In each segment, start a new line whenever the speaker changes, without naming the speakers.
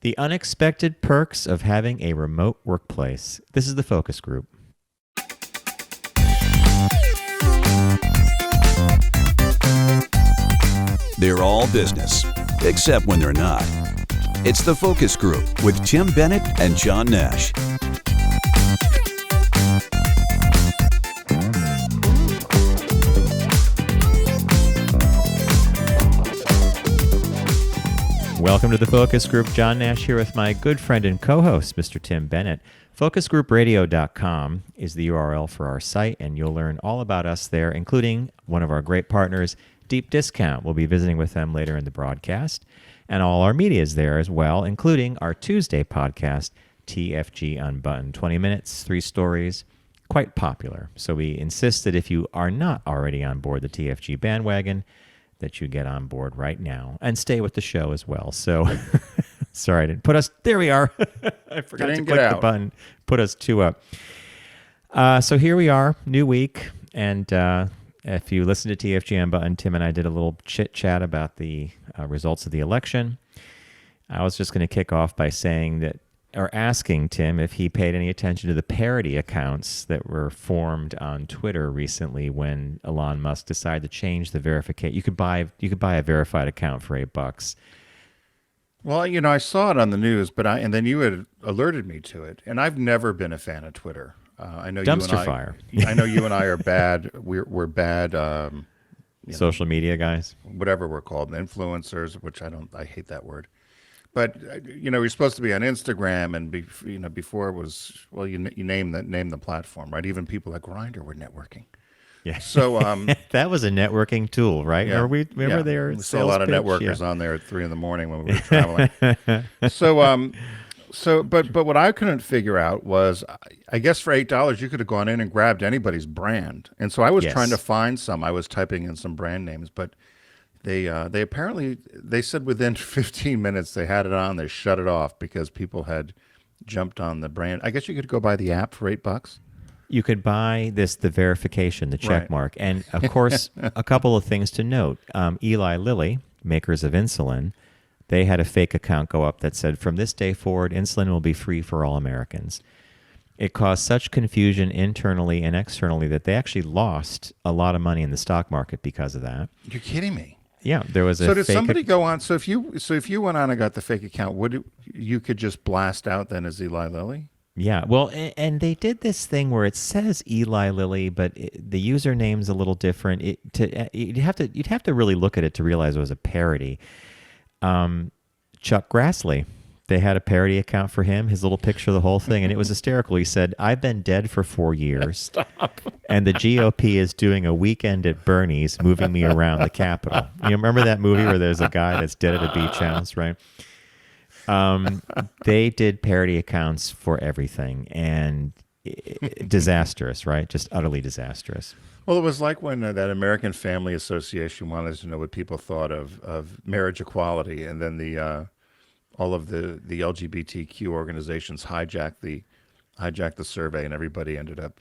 The unexpected perks of having a remote workplace. This is the focus group.
They're all business, except when they're not. It's the Focus Group with Tim Bennett and John Nash.
Welcome to the Focus Group. John Nash here with my good friend and co-host, Mr. Tim Bennett. FocusGroupRadio.com is the URL for our site, and you'll learn all about us there, including one of our great partners, Deep Discount. We'll be visiting with them later in the broadcast. And all our media is there as well, including our Tuesday podcast, TFG Unbuttoned. 20 minutes, 3 stories, quite popular. So we insist that if you are not already on board the TFG bandwagon, that you get on board right now and stay with the show as well. So, sorry, I didn't put us, there we are. I forgot to click the button, put us 2 up. So here we are, new week. And if you listen to TFG Unbuttoned, Tim and I did a little chit chat about the results of the election. I was just going to kick off by saying that, or asking Tim if he paid any attention to the parody accounts that were formed on Twitter recently when Elon Musk decided to change the verification. You could buy a verified account for $8.
Well, you know, I saw it on the news, and then you had alerted me to it, and I've never been a fan of Twitter. I know
dumpster fire.
I know you and I are bad. We're bad.
Social media guys,
whatever we're called, influencers, which I hate that word. But you know, you're supposed to be on Instagram, and before it was, well, you name the platform, right? Even people like Grindr were networking.
Yeah.
So
that was a networking tool, right?
Yeah.
Remember they were.
We saw a lot of networkers on there at 3 a.m. when we were traveling. But what I couldn't figure out was, I guess for $8 you could have gone in and grabbed anybody's brand, and so I was trying to find some. I was typing in some brand names, but they apparently said within 15 minutes they had it on. They shut it off because people had jumped on the brand. I guess you could go buy the app for $8.
You could buy the verification, the check mark, and of course a couple of things to note. Eli Lilly, makers of insulin, they had a fake account go up that said, "From this day forward, insulin will be free for all Americans." It caused such confusion internally and externally that they actually lost a lot of money in the stock market because of that.
You're kidding me.
Yeah, there was a.
So did somebody go on? So if you went on and got the fake account, you could just blast out then as Eli Lilly?
Yeah, well, and they did this thing where it says Eli Lilly, but the username's a little different. You'd have to really look at it to realize it was a parody. Chuck Grassley, they had a parody account for him, his little picture of the whole thing, and it was hysterical. He said, "I've been dead for 4 years,
Stop.
And the GOP is doing a weekend at Bernie's, moving me around the Capitol." You remember that movie where there's a guy that's dead at a beach house, right? They did parody accounts for everything, and disastrous, right? Just utterly disastrous.
Well, it was like when that American Family Association wanted to know what people thought of marriage equality, and then all of the LGBTQ organizations hijacked the survey, and everybody ended up,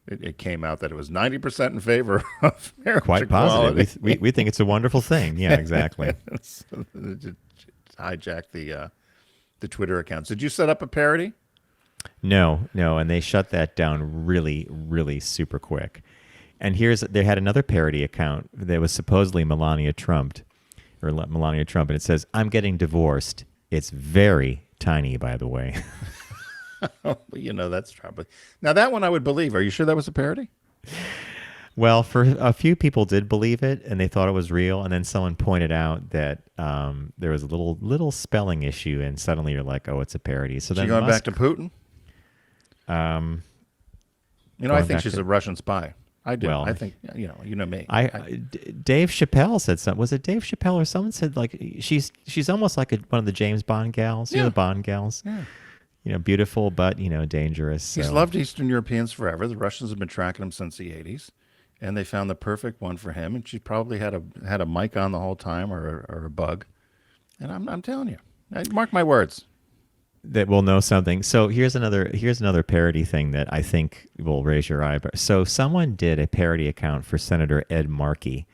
it came out that it was 90% in favor of marriage
Quite
equality.
positive. We think it's a wonderful thing. Yeah, exactly.
So hijacked the Twitter accounts. Did you set up a parody?
No, and they shut that down really, really super quick. And they had another parody account that was supposedly Melania Trump, and it says, "I'm getting divorced." It's very tiny, by the way.
Well, that's Trump. Now that one I would believe. Are you sure that was a parody?
Well, for a few people did believe it, and they thought it was real, and then someone pointed out that there was a little spelling issue, and suddenly you're like, "Oh, it's a parody." So then
going back to Putin? I think she's a Russian spy. I do.
Well,
I think you know me.
Dave Chappelle said something. Was it Dave Chappelle or someone said like she's almost like one of the James Bond gals? You know, the Bond gals.
Yeah.
Beautiful but dangerous.
He's loved Eastern Europeans forever. The Russians have been tracking him since the 80s, and they found the perfect one for him. And she probably had a mic on the whole time, or a bug. And I'm telling you, mark my words.
That will know something. So here's another parody thing that I think will raise your eyebrow. So someone did a parody account for Senator Ed Markey,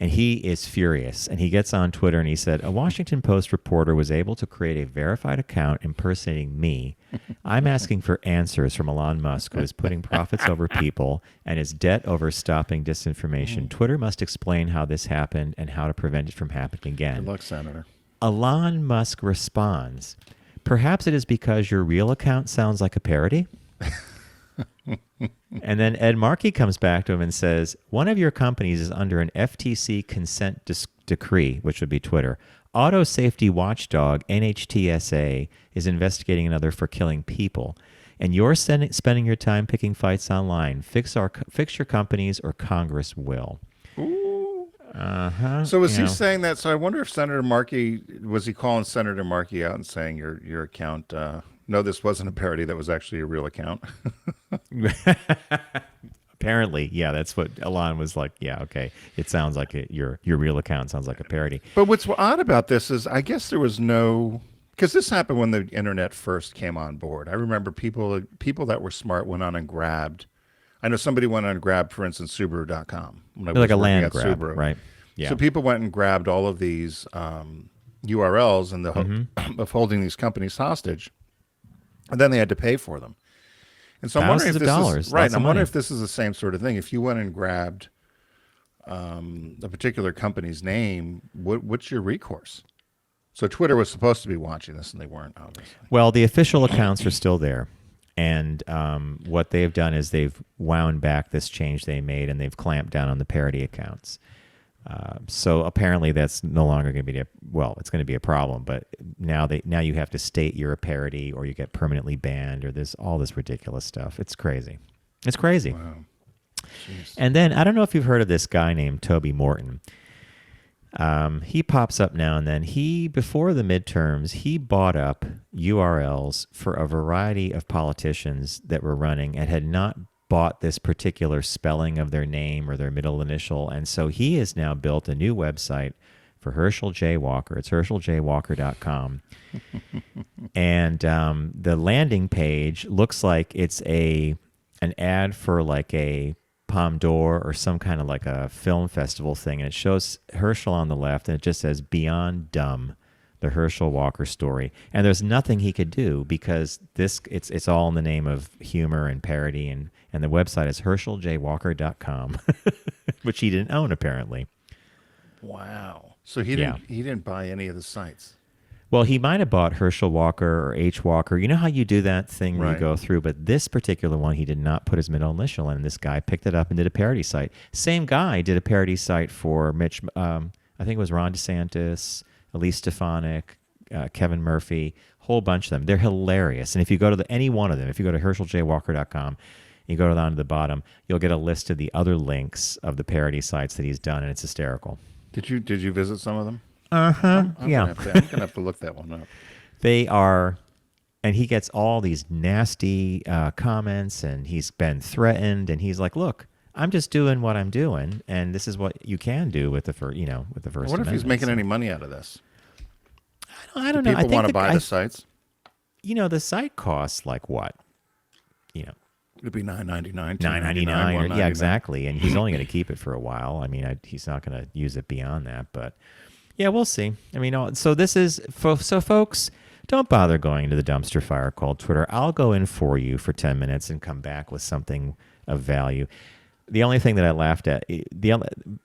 And he is furious. And he gets on Twitter and he said, a Washington Post reporter was able to create a verified account impersonating me. I'm asking for answers from Elon Musk, who is putting profits over people and is debt over stopping disinformation. Twitter must explain how this happened and how to prevent it from happening again.
Good luck, Senator.
Elon Musk responds, perhaps it is because your real account sounds like a parody. And then Ed Markey comes back to him and says, one of your companies is under an FTC consent decree, which would be Twitter. Auto Safety Watchdog, NHTSA, is investigating another for killing people. And you're spending your time picking fights online. Fix your companies or Congress will.
Ooh.
Uh-huh.
So was he saying that? So I wonder if Senator Markey, was he calling Senator Markey out and saying your account, no, this wasn't a parody, that was actually a real account?
Apparently, yeah, that's what Elon was like. Yeah, okay, it sounds like your real account sounds like a parody.
But what's odd about this is, I guess there was no, because this happened when the internet first came on board. I remember people that were smart went on and grabbed. I know somebody went on and grabbed, for instance, Subaru.com.
Like a land grab, Subaru. Right? Yeah.
So people went and grabbed all of these URLs in the hope of holding these companies hostage, and then they had to pay for them. And so I'm wondering if this is right. And I'm wondering if this is the same sort of thing. If you went and grabbed a particular company's name, what's your recourse? So Twitter was supposed to be watching this, and they weren't, obviously.
Well, the official accounts are still there, and what they've done is they've wound back this change they made, and they've clamped down on the parody accounts. So apparently that's no longer going to be it's going to be a problem. But now you have to state you're a parody, or you get permanently banned, or there's all this ridiculous stuff. It's crazy. It's crazy.
Wow. Jeez.
And then I don't know if you've heard of this guy named Toby Morton. He pops up now and then. Before the midterms, he bought up URLs for a variety of politicians that were running and had not bought this particular spelling of their name or their middle initial. And so he has now built a new website for Herschel J. Walker. It's HerschelJWalker.com. And the landing page looks like it's an ad for like a Palme d'Or or some kind of like a film festival thing. And it shows Herschel on the left, and it just says Beyond Dumb, the Herschel Walker story. And there's nothing he could do because it's all in the name of humor and parody, and the website is HerschelJWalker.com, which he didn't own apparently.
Wow. So he didn't buy any of the sites.
Well, he might have bought Herschel Walker or H. Walker. You know how you do that thing where you go through, but this particular one, he did not put his middle initial in. This guy picked it up and did a parody site. Same guy did a parody site for Mitch, I think it was Ron DeSantis, Elise Stefanik, Kevin Murphy, whole bunch of them. They're hilarious. And if you go to any one of them, if you go to HerschelJWalker.com, you go down to the bottom, you'll get a list of the other links of the parody sites that he's done, and it's hysterical.
Did you visit some of them?
Uh-huh.
I'm gonna have to look that one up.
They are, and he gets all these nasty comments, and he's been threatened, and he's like, "Look, I'm just doing what I'm doing, and this is what you can do with the First Amendment."
I wonder if he's making any money out of this.
I don't know.
People want to buy the sites.
The site costs like what?
It'd be $9.99.
$9.99. Yeah, exactly. And he's only going to keep it for a while. I mean, he's not going to use it beyond that, but. Yeah, we'll see. I mean, so this is so folks, don't bother going into the dumpster fire called Twitter. I'll go in for you for 10 minutes and come back with something of value. The only thing that I laughed at,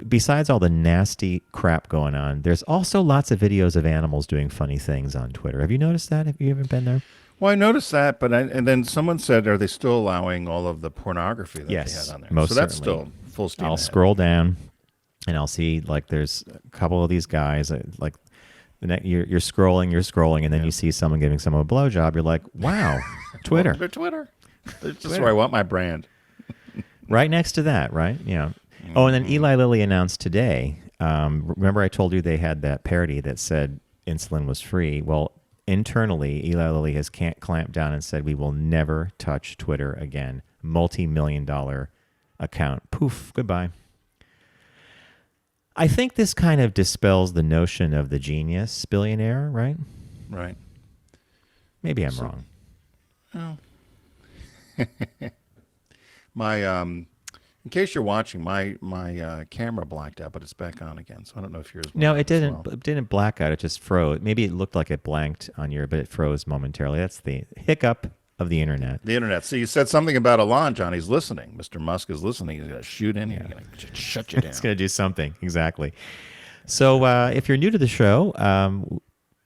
besides all the nasty crap going on, there's also lots of videos of animals doing funny things on Twitter. Have you noticed that? Have you ever been there?
Well, I noticed that, but and then someone said, are they still allowing all of the pornography that they had on there?
Most
so that's
certainly.
Still full steam
I'll
ahead.
Scroll down. And I'll see, like, there's a couple of these guys, like, you're scrolling, and then you see someone giving someone a blowjob. You're like, wow, Twitter.
Welcome to Twitter. This is where I want my brand.
Right next to that, right? Yeah. Oh, and then Eli Lilly announced today, remember I told you they had that parody that said insulin was free? Well, internally, Eli Lilly has clamped down and said we will never touch Twitter again. Multi-million-dollar account. Poof, goodbye. I think this kind of dispels the notion of the genius billionaire, right?
Right.
Maybe I'm wrong.
Oh. My In case you're watching, my camera blacked out, but it's back on again. So I don't know if yours.
No, it
as
didn't.
well.
It didn't black out. It just froze. Maybe it looked like it blanked on your, but it froze momentarily. That's the hiccup of the internet.
The internet. So you said something about Elon, John. He's listening. Mr. Musk is listening. He's going to shoot in here. He's going to shut you down.
It's going to do something. Exactly. So if you're new to the show,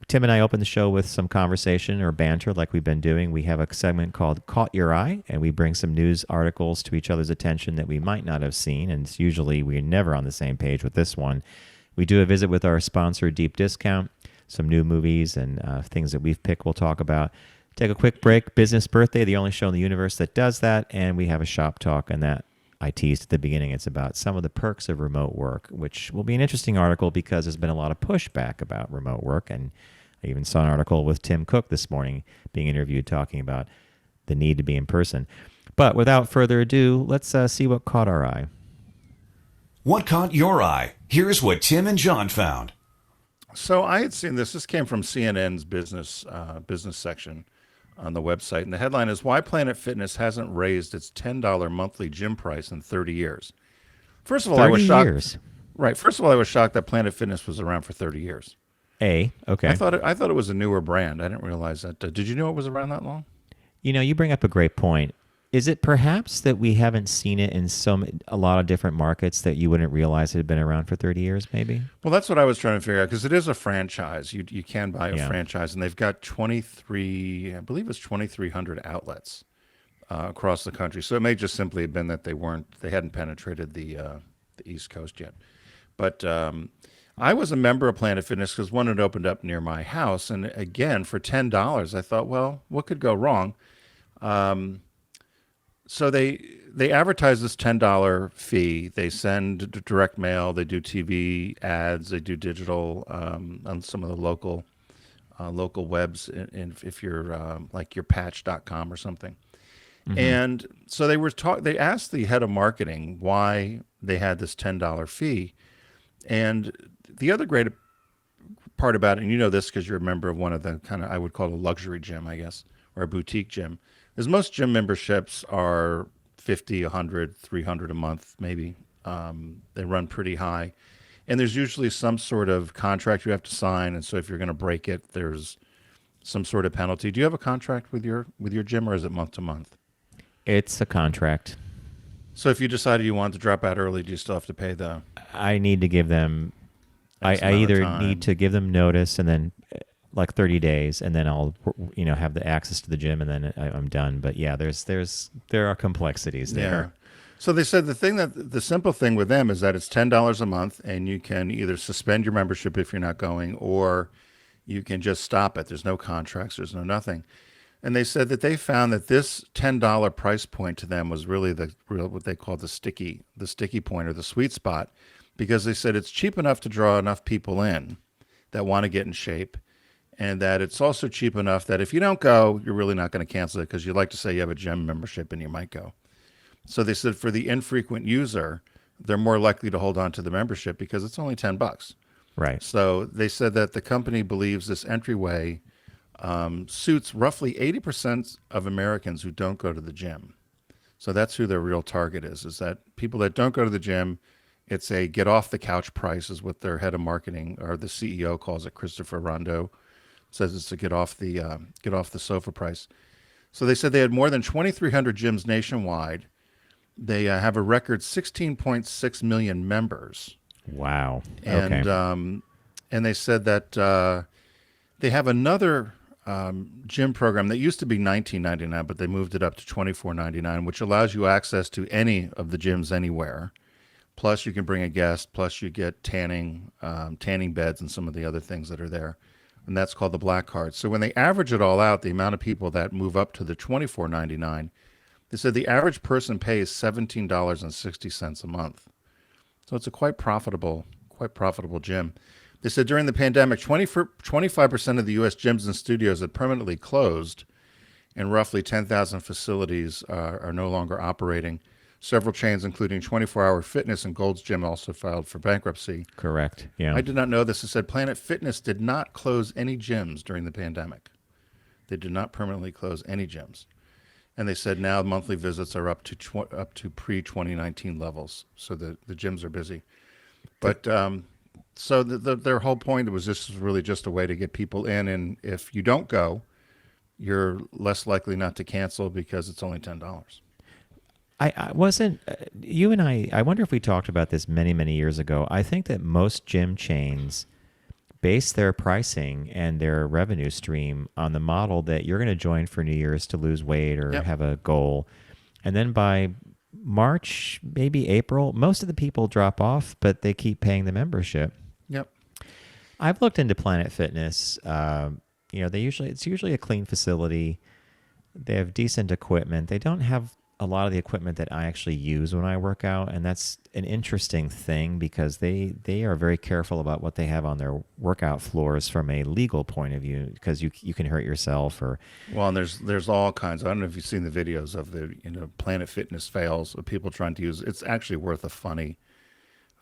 Tim and I open the show with some conversation or banter like we've been doing. We have a segment called Caught Your Eye, and we bring some news articles to each other's attention that we might not have seen, and it's usually we're never on the same page with this one. We do a visit with our sponsor, Deep Discount, some new movies and things that we've picked we'll talk about. Take a quick break. Business Birthday, the only show in the universe that does that, and we have a shop talk, and that I teased at the beginning. It's about some of the perks of remote work, which will be an interesting article because there's been a lot of pushback about remote work, and I even saw an article with Tim Cook this morning being interviewed talking about the need to be in person. But without further ado, let's see what caught our eye.
What caught your eye? Here's what Tim and John found.
So I had seen this. This came from CNN's business section on the website, and the headline is "Why Planet Fitness Hasn't Raised Its $10 Monthly Gym Price in 30 Years." First of all, I was shocked.
Years.
Right. First of all, I was shocked that Planet Fitness was around for 30 years.
Okay.
I thought it was a newer brand. I didn't realize that. Did you know it was around that long?
You know, you bring up a great point. Is it perhaps that we haven't seen it in a lot of different markets that you wouldn't realize it had been around for 30 years, maybe?
Well, that's what I was trying to figure out because it is a franchise. You can buy a franchise, and they've got 23, I believe it's 2,300 outlets across the country. So it may just simply have been that they hadn't penetrated the East Coast yet. But I was a member of Planet Fitness because one had opened up near my house, and again for $10, I thought, well, what could go wrong? So they advertise this $10 fee. They send direct mail. They do TV ads. They do digital on some of the local webs. If you're like your Patch.com or something. Mm-hmm. And so they asked the head of marketing why they had this $10 fee. And the other great part about it, and you know this because you're a member of one of the kind of, I would call it a luxury gym, I guess, or a boutique gym, is most gym memberships are $50, $100, $300 a month, maybe. They run pretty high. And there's usually some sort of contract you have to sign. And so if you're going to break it, there's some sort of penalty. Do you have a contract with your gym, or is it month to month?
It's a contract.
So if you decided you wanted to drop out early, do you still have to pay the...
I need to give them... I either need to give them notice and then like 30 days, and then I'll have the access to the gym, and then I'm done. But yeah, there are complexities there.
Yeah. So they said the simple thing with them is that it's $10 a month, and you can either suspend your membership if you're not going, or you can just stop it. There's no contracts. There's no nothing. And they said that they found that this $10 price point to them was really what they call the sticky point, or the sweet spot, because they said it's cheap enough to draw enough people in that want to get in shape, and that it's also cheap enough that if you don't go, you're really not going to cancel it because you'd like to say you have a gym membership and you might go. So they said for the infrequent user, they're more likely to hold on to the membership because it's only $10.
Right.
So they said that the company believes this entryway suits roughly 80% of Americans who don't go to the gym. So that's who their real target is that people that don't go to the gym. It's a get off the couch price is what their head of marketing, or the CEO, calls it. Christopher Rondeau says it's a get off the sofa price. So they said they had more than 2,300 gyms nationwide. They have a record 16.6 million members.
Wow.
And
okay.
And they said that they have another gym program that used to be $19.99, but they moved it up to $24.99, which allows you access to any of the gyms anywhere. Plus, you can bring a guest. Plus, you get tanning beds, and some of the other things that are there. And that's called the Black Card. So when they average it all out, the amount of people that move up to the $24.99, they said the average person pays $17.60 a month. So it's a quite profitable gym. They said during the pandemic, 25% of the U.S. gyms and studios had permanently closed, and roughly 10,000 facilities are no longer operating. Several chains, including 24 Hour Fitness and Gold's Gym, also filed for bankruptcy.
Correct. Yeah.
I did not know this. It said Planet Fitness did not close any gyms during the pandemic. They did not permanently close any gyms. And they said now monthly visits are up to pre-2019 levels, so the gyms are busy. But so their whole point was this is really just a way to get people in, and if you don't go, you're less likely not to cancel because it's only $10.
I wasn't, you and I wonder if we talked about this many, many years ago. I think that most gym chains base their pricing and their revenue stream on the model that you're going to join for New Year's to lose weight or
Yep.
have a goal. And then by March, maybe April, most of the people drop off, but they keep paying the membership.
Yep.
I've looked into Planet Fitness. It's usually a clean facility. They have decent equipment. They don't have a lot of the equipment that I actually use when I work out, and that's an interesting thing because they are very careful about what they have on their workout floors from a legal point of view, because you can hurt yourself or
Well, and there's all kinds. I don't know if you've seen the videos of the Planet Fitness fails of people trying to use. It's actually worth a funny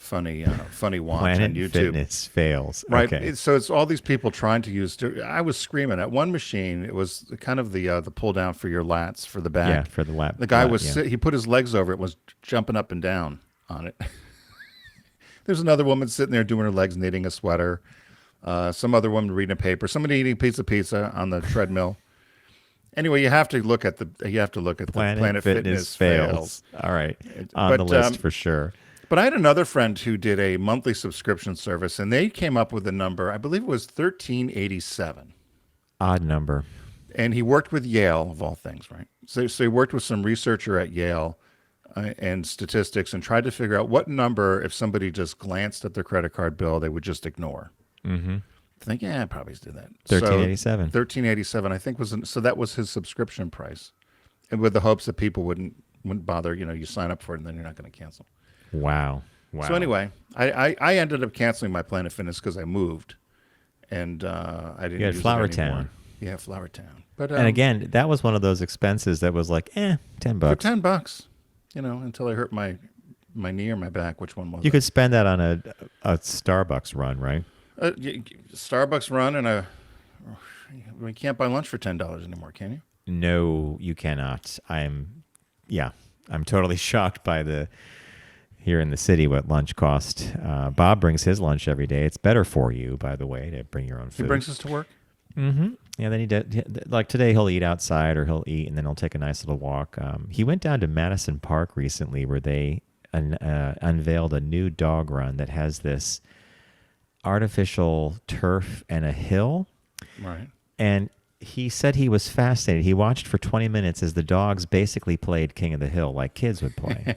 watch
Planet
on YouTube.
Fitness fails.
Right.
Okay.
So it's all these people trying to use. I was screaming at one machine. It was kind of the pull down for your lats for the back.
Yeah, for the lap.
The guy
lat,
was
yeah.
he put his legs over it, was jumping up and down on it. There's another woman sitting there doing her legs, knitting a sweater. Some other woman reading a paper. Somebody eating pizza on the treadmill. Anyway, you have to look at the Planet Fitness fails.
All right, on the list for sure.
But I had another friend who did a monthly subscription service, and they came up with a number. I believe it was $13.87.
Odd number.
And he worked with Yale, of all things, right? So he worked with some researcher at Yale and statistics and tried to figure out what number, if somebody just glanced at their credit card bill, they would just ignore.
Mm-hmm.
I think, I probably did that.
$13.87.
$13.87, I think, so that was his subscription price, and with the hopes that people wouldn't bother. You sign up for it, and then you're not going to cancel.
Wow.
So anyway, I ended up canceling my Planet Fitness because I moved, and I didn't.
You had
use
Flower
it anymore.
Town.
Yeah, Flower Town. But
And again, that was one of those expenses that was like, $10.
for $10, until I hurt my knee or my back. Which one was
You
it?
could spend that on a Starbucks run, right?
Starbucks run we can't buy lunch for $10 anymore, can you?
No, you cannot. I'm totally shocked by here in the city what lunch cost. Bob brings his lunch every day. It's better for you, by the way, to bring your own food.
He brings us to work.
Mm-hmm. Yeah, then like today he'll eat outside or he'll eat and then he'll take a nice little walk. He went down to Madison Park recently where they unveiled a new dog run that has this artificial turf and a hill.
Right.
And he said he was fascinated. He watched for 20 minutes as the dogs basically played King of the Hill like kids would play.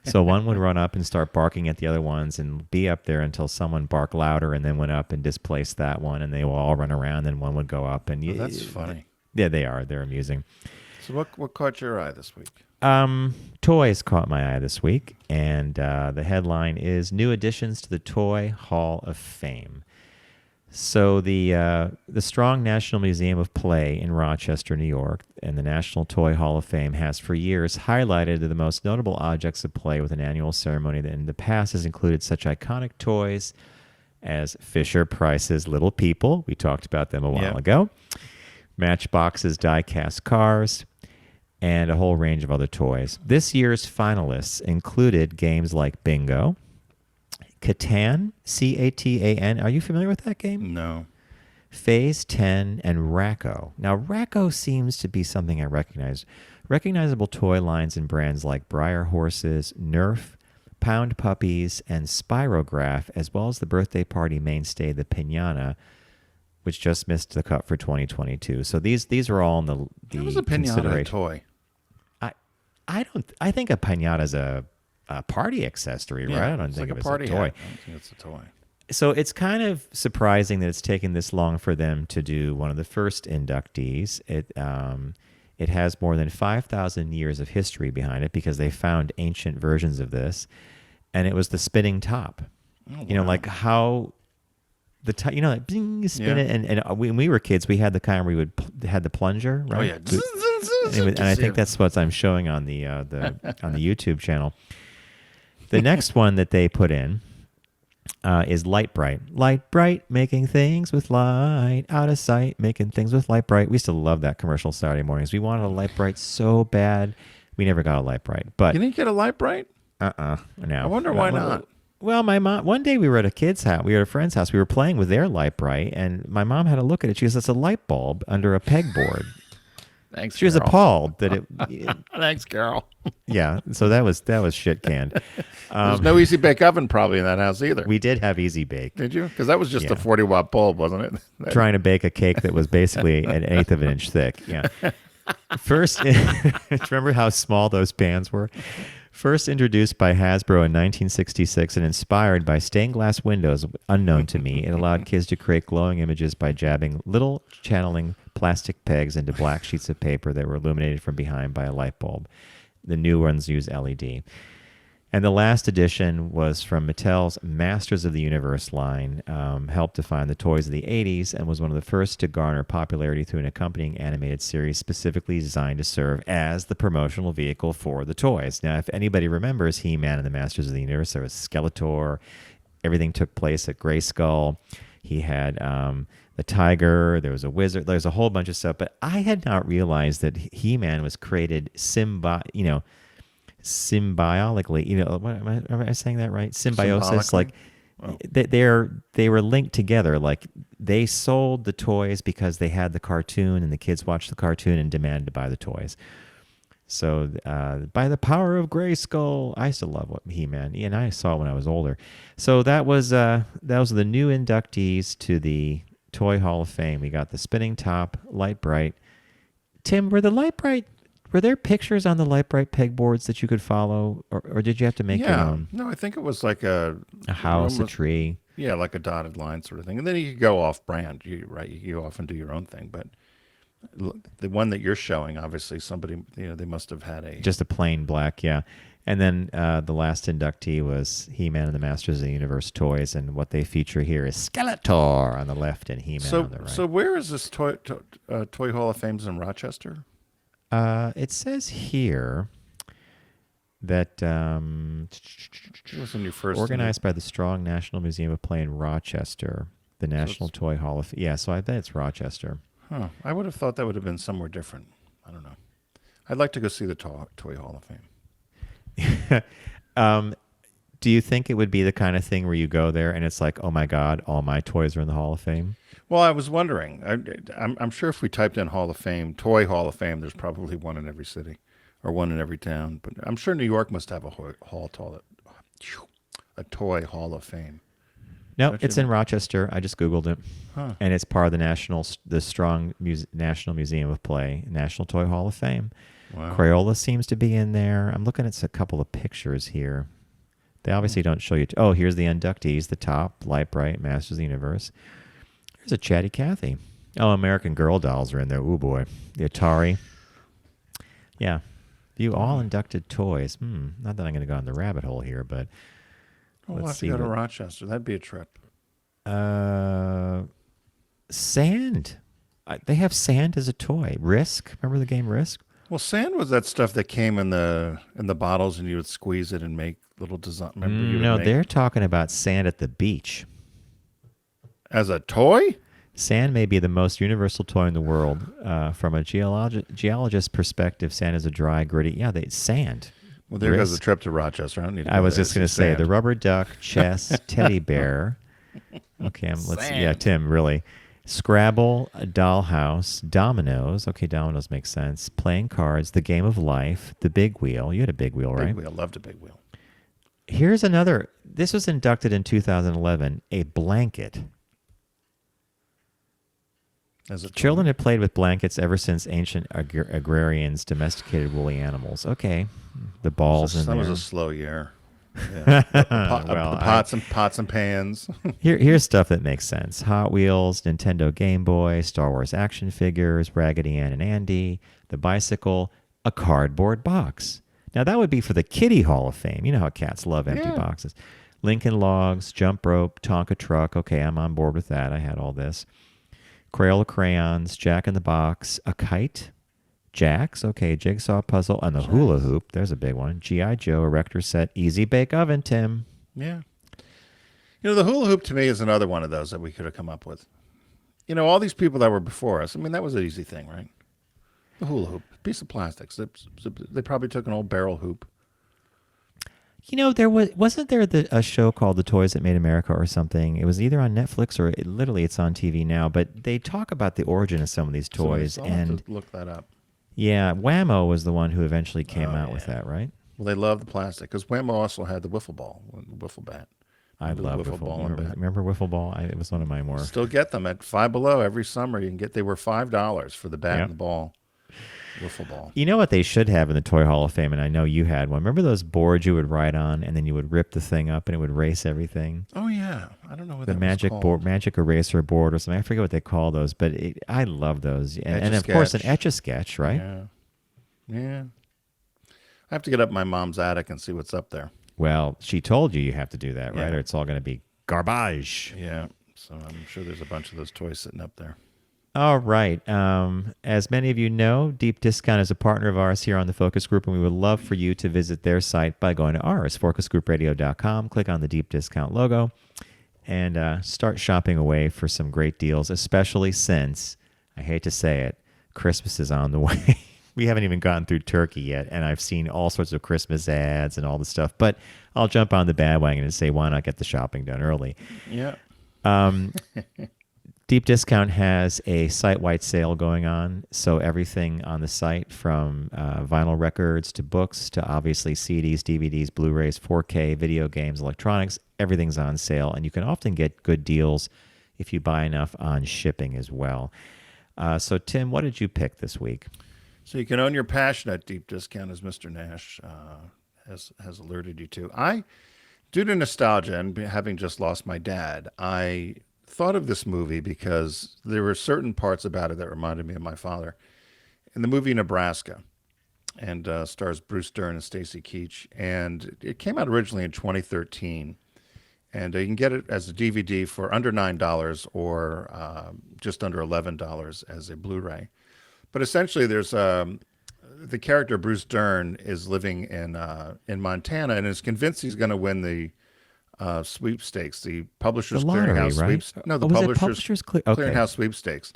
So one would run up and start barking at the other ones and be up there until someone barked louder and then went up and displaced that one, and they will all run around and one would go up. And
That's funny.
Yeah, they are. They're amusing.
So what caught your eye this week?
Toys caught my eye this week, and the headline is New Additions to the Toy Hall of Fame. So the Strong National Museum of Play in Rochester, New York, and the National Toy Hall of Fame has for years highlighted the most notable objects of play with an annual ceremony that in the past has included such iconic toys as Fisher-Price's Little People. We talked about them a while ago. Matchbox's die-cast cars, and a whole range of other toys. This year's finalists included games like Bingo, Catan, C-A-T-A-N. Are you familiar with that game?
No.
Phase 10, and Racco. Now, Racco seems to be something I recognize. Recognizable toy lines and brands like Breyer Horses, Nerf, Pound Puppies, and Spirograph, as well as the birthday party mainstay, the Piñata, which just missed the cut for 2022. So these are all in the
How was a piñata a toy?
I think a piñata is a party accessory, right? I don't think
like
of it
a party
as a toy.
hat. I don't think it's a toy.
So it's kind of surprising that it's taken this long for them to do one of the first inductees. It has more than 5,000 years of history behind it because they found ancient versions of this, and it was the spinning top.
Oh,
You know, like how the top, like bing, spin it, and when we were kids, we had the kind where we had the plunger, right?
Oh yeah.
And I think that's what I'm showing on the on the YouTube channel. The next one that they put in is Light Bright. Light Bright, making things with light, out of sight, making things with Light Bright. We used to love that commercial Saturday mornings. We wanted a Light Bright so bad. We never got a Light Bright. But
You didn't get a Light Bright?
no.
I wonder why not.
Well, my mom, one day we were at a kid's house. We were at a friend's house. We were playing with their Light Bright, and my mom had a look at it. She goes, "It's a light bulb under a pegboard."
Thanks,
She was
Carol.
appalled that it.
Thanks, Carol.
Yeah, so that was shit canned.
There's no Easy Bake Oven probably in that house either.
We did have Easy Bake.
Did you? Because that was just
Yeah.
a 40-watt bulb, wasn't it?
Trying to bake a cake that was basically an eighth of an inch thick. Yeah. First, remember how small those pans were? First introduced by Hasbro in 1966 and inspired by stained glass windows unknown to me, it allowed kids to create glowing images by jabbing little channeling plastic pegs into black sheets of paper that were illuminated from behind by a light bulb. The new ones use LED. And the last edition was from Mattel's Masters of the Universe line, helped define the toys of the 80s, and was one of the first to garner popularity through an accompanying animated series specifically designed to serve as the promotional vehicle for the toys. Now, if anybody remembers He-Man and the Masters of the Universe, there was Skeletor. Everything took place at Grayskull. He had the tiger. There was a wizard. There's a whole bunch of stuff. But I had not realized that He-Man was created symbiotically, am I saying that right? Symbiosis, like they were linked together. Like they sold the toys because they had the cartoon, and the kids watched the cartoon and demanded to buy the toys. So by the power of Grayskull, I used to love He-Man, and I saw it when I was older. So that was the new inductees to the Toy Hall of Fame. We got the spinning top, Light Bright. Tim, were there pictures on the Light Bright pegboards that you could follow, or did you have to make your own?
No, I think it was like a
house, a
almost-
tree.
Yeah, like a dotted line sort of thing. And then you could go off brand, you go off and do your own thing. But the one that you're showing, obviously somebody, they must have had a...
Just a plain black, yeah. And then the last inductee was He-Man and the Masters of the Universe toys, and what they feature here is Skeletor on the left and He-Man on the right.
So where is this Toy Hall of Fame's in Rochester?
It says here that
It was in your first...
organized by the Strong National Museum of Play in Rochester, the National Toy Hall of... Yeah, so I bet it's Rochester.
Huh. I would have thought that would have been somewhere different. I don't know. I'd like to go see the Toy Hall of Fame.
Do you think it would be the kind of thing where you go there and it's like, oh my God, all my toys are in the Hall of Fame?
Well, I was wondering. I'm sure if we typed in Hall of Fame, Toy Hall of Fame, there's probably one in every city or one in every town. But I'm sure New York must have a Toy Hall of Fame.
No, it's in Rochester. I just Googled it.
Huh.
And it's part of the Strong National Museum of Play, National Toy Hall of Fame.
Wow.
Crayola seems to be in there. I'm looking at a couple of pictures here. They obviously don't show you. Oh, here's the inductees, the top, Light Bright, Masters of the Universe. There's a Chatty Cathy. Oh, American Girl dolls are in there. Ooh, boy. The Atari. Yeah. View all inducted toys. Not that I'm going to go on the rabbit hole here, but
We'll
let's
have to
see.
go to Rochester. That'd be a trip.
Sand. They have sand as a toy. Risk. Remember the game Risk?
Well, sand was that stuff that came in the bottles, and you would squeeze it and make little design. Remember, you would
No,
make-
they're talking about sand at the beach.
as a toy.
Sand may be the most universal toy in the world. From a geologist's perspective, sand is a dry, gritty. Yeah, sand.
Well, there goes the
Risk.
trip to Rochester. I don't need to
I
go
was
there
just going to
see
say
sand.
the rubber duck, chess, teddy bear. Okay, Tim, really. Scrabble, Dollhouse, Dominoes. Okay, Dominoes makes sense. Playing cards, the game of life, the big wheel. You had a big wheel, right?
Big wheel. Loved a big wheel.
Here's another. This was inducted in 2011. A blanket.
As a
Children had played with blankets ever since ancient agrarians domesticated woolly animals. Okay, the balls in
that
there.
was a slow year. Yeah.
Well,
pots and pans.
Here's stuff that makes sense. Hot Wheels, Nintendo Game Boy, Star Wars action figures, Raggedy Ann and Andy, the bicycle, a cardboard box. Now, that would be for the Kitty Hall of Fame. You know how cats love empty boxes. Lincoln Logs, Jump Rope, Tonka Truck. Okay, I'm on board with that. I had all this. Crayola crayons, Jack in the Box, a kite, Jax, okay, Jigsaw Puzzle, and the hula hoop. There's a big one. G.I. Joe, Erector Set, Easy Bake Oven, Tim.
Yeah. The hula hoop to me is another one of those that we could have come up with. All these people that were before us. I mean, that was an easy thing, right? The hula hoop, piece of plastic. They probably took an old barrel hoop.
Wasn't there a show called The Toys That Made America or something? It was either on Netflix or literally it's on TV now. But they talk about the origin of some of these toys,
I'll
and
have to look that up.
yeah, Whammo was the one who eventually came out with that, right?
Well, they love the plastic because Whammo also had the wiffle ball, the wiffle bat.
I love wiffle ball. Remember wiffle ball? It was one of my more.
Still get them at Five Below every summer. You can get. They were $5 for the bat and the ball. Wiffle ball.
You know what they should have in the Toy Hall of Fame, and I know you had one. Remember those boards you would ride on, and then you would rip the thing up, and it would race everything?
Oh yeah, I don't know what
the
that
magic
was
board, magic eraser board, or something. I forget what they call those, but I love those. And of course, an Etch-a-Sketch, right?
Yeah. I have to get up my mom's attic and see what's up there.
Well, she told you have to do that, right? Or it's all going to be garbage.
Yeah. So I'm sure there's a bunch of those toys sitting up there.
All right. As many of you know, Deep Discount is a partner of ours here on the Focus Group, and we would love for you to visit their site by going to ours, focusgroupradio.com, click on the Deep Discount logo, and start shopping away for some great deals, especially since, I hate to say it, Christmas is on the way. We haven't even gotten through turkey yet, and I've seen all sorts of Christmas ads and all this stuff, but I'll jump on the bandwagon and say, why not get the shopping done early?
Yeah.
Deep Discount has a site-wide sale going on, so everything on the site from vinyl records to books to obviously CDs, DVDs, Blu-rays, 4K, video games, electronics, everything's on sale, and you can often get good deals if you buy enough on shipping as well. So, Tim, what did you pick this week?
So you can own your passion at Deep Discount, as Mr. Nash has alerted you to. Due to nostalgia and having just lost my dad, I thought of this movie because there were certain parts about it that reminded me of my father. In the movie Nebraska, and stars Bruce Dern and Stacy Keach, and it came out originally in 2013. And you can get it as a DVD for under $9 or just under $11 as a Blu-ray. But essentially, there's the character Bruce Dern is living in Montana and is convinced he's going to win the sweepstakes, the Publishers Clearinghouse
right?
No, the Publishers Clearinghouse sweepstakes.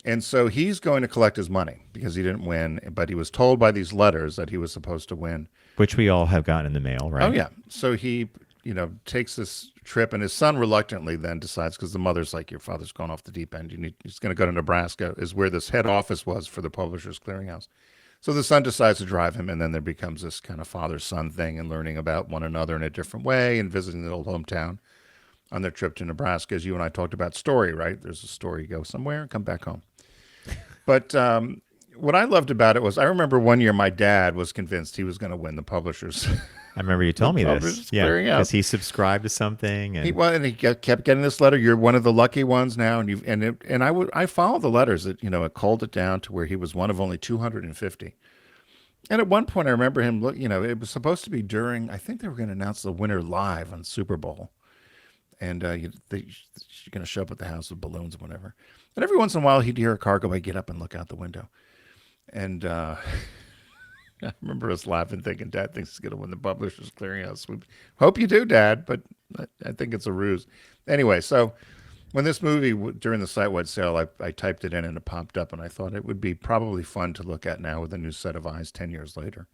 And so he's going to collect his money because he didn't win, but he was told by these letters that he was supposed to win.
Which we all have gotten in the mail, right?
Oh, yeah. So he, takes this trip, and his son reluctantly then decides, because the mother's like, your father's gone off the deep end. He's going to go to Nebraska, is where this head office was for the Publishers Clearinghouse. So the son decides to drive him, and then there becomes this kind of father-son thing and learning about one another in a different way and visiting the old hometown on their trip to Nebraska. As you and I talked about story, right? There's a story, you go somewhere and come back home. But what I loved about it was I remember one year my dad was convinced he was going to win the Publishers.
I remember you told me this. Yeah, because he subscribed to something. And
he kept getting this letter. You're one of the lucky ones now, and I followed the letters. That it culled it down to where he was one of only 250. And at one point, I remember him. It was supposed to be during. I think they were going to announce the winner live on Super Bowl, and you're going to show up at the house with balloons and whatever. And every once in a while, he'd hear a car go by, get up and look out the window, and. I remember us laughing, thinking, Dad thinks he's going to win the Publishers Clearinghouse. We hope you do, Dad, but I think it's a ruse. Anyway, so when this movie, during the site-wide sale, I typed it in and it popped up, and I thought it would be probably fun to look at now with a new set of eyes 10 years later.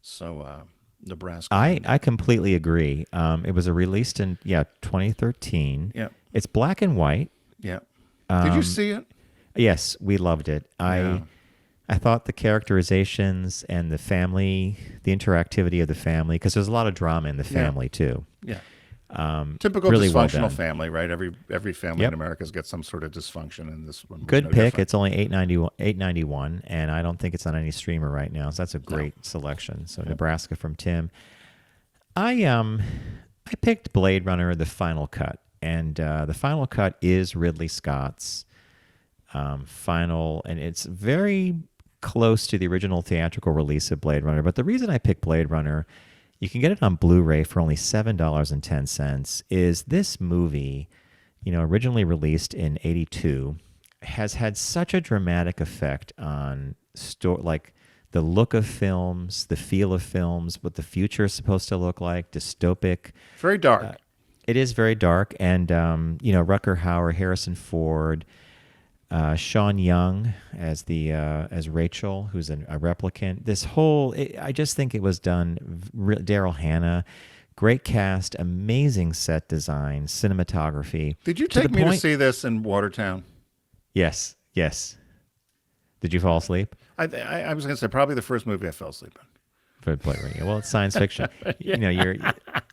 So, Nebraska.
I completely agree. It was released in, 2013.
Yeah.
It's black and white.
Yeah. Did you see it?
Yes, we loved it. I thought the characterizations and the family, the interactivity of the family, because there's a lot of drama in the family too.
Yeah. Typical
really
dysfunctional family, right? Every family in America's got some sort of dysfunction, and this one was
good
no
pick.
different.
It's only $8.91, and I don't think it's on any streamer right now. So that's a great selection. So Nebraska from Tim. I picked Blade Runner: The Final Cut, and the Final Cut is Ridley Scott's final, and it's very close to the original theatrical release of Blade Runner. But the reason I picked Blade Runner, you can get it on Blu-ray for only $7.10, is this movie, originally released in 82, has had such a dramatic effect on the look of films, the feel of films, what the future is supposed to look like, dystopic.
Very dark.
It is very dark, and Rutger Hauer, Harrison Ford, Sean Young as as Rachel, who's a replicant. I just think it was done. Daryl Hannah, great cast, amazing set design, cinematography.
Did you take me to see this in Watertown?
Yes. Did you fall asleep?
I was going to say probably the first movie I fell asleep in.
Well, it's science fiction. You're.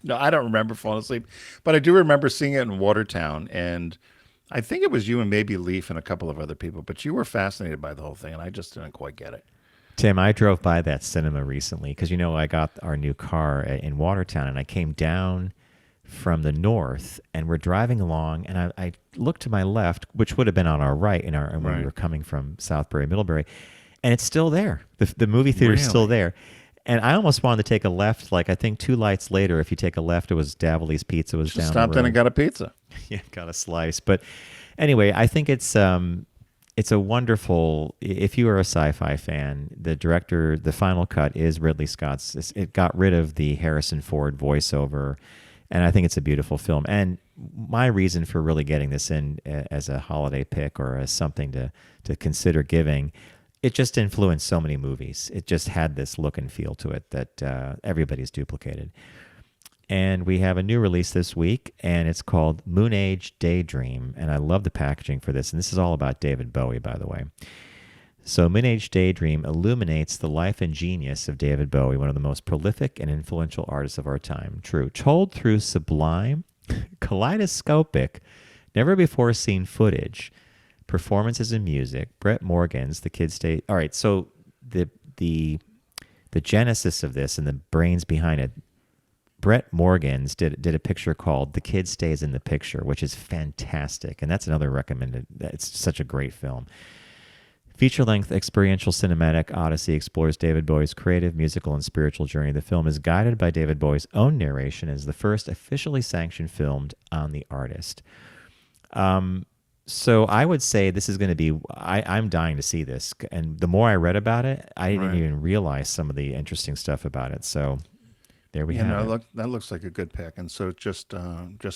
No, I don't remember falling asleep, but I do remember seeing it in Watertown, and I think it was you and maybe Leaf and a couple of other people, but you were fascinated by the whole thing, and I just didn't quite get it.
Tim, I drove by that cinema recently because, I got our new car in Watertown, and I came down from the north, and we're driving along, and I looked to my left, which would have been on our right when we were coming from Southbury, Middlebury, and it's still there. The movie theater is still there. And I almost wanted to take a left, like I think 2 lights later, if you take a left, it was Davili's Pizza was down the road.
Stopped in and got a pizza.
Yeah, got a slice. But anyway, I think it's a wonderful, if you are a sci-fi fan, the director, the final cut is Ridley Scott's. It got rid of the Harrison Ford voiceover, and I think it's a beautiful film. And my reason for really getting this in as a holiday pick or as something to consider giving, it just influenced so many movies. It just had this look and feel to it that everybody's duplicated. And we have a new release this week, and it's called Moon Age Daydream. And I love the packaging for this. And this is all about David Bowie, by the way. So Moon Age Daydream illuminates the life and genius of David Bowie, one of the most prolific and influential artists of our time. True. Told through sublime, kaleidoscopic, never-before-seen footage, performances and music. Brett Morgen's The Kid Stays. All right, so the genesis of this and the brains behind it, Brett Morgen's did a picture called The Kid Stays in the Picture, which is fantastic, and that's another recommended. It's such a great film. Feature-length experiential cinematic odyssey explores David Bowie's creative, musical, and spiritual journey. The film is guided by David Bowie's own narration and is the first officially sanctioned film on the artist. So I would say this is going to be, I'm dying to see this. And the more I read about it, I didn't even realize some of the interesting stuff about it. So there we have it.
That looks like a good pick. And so just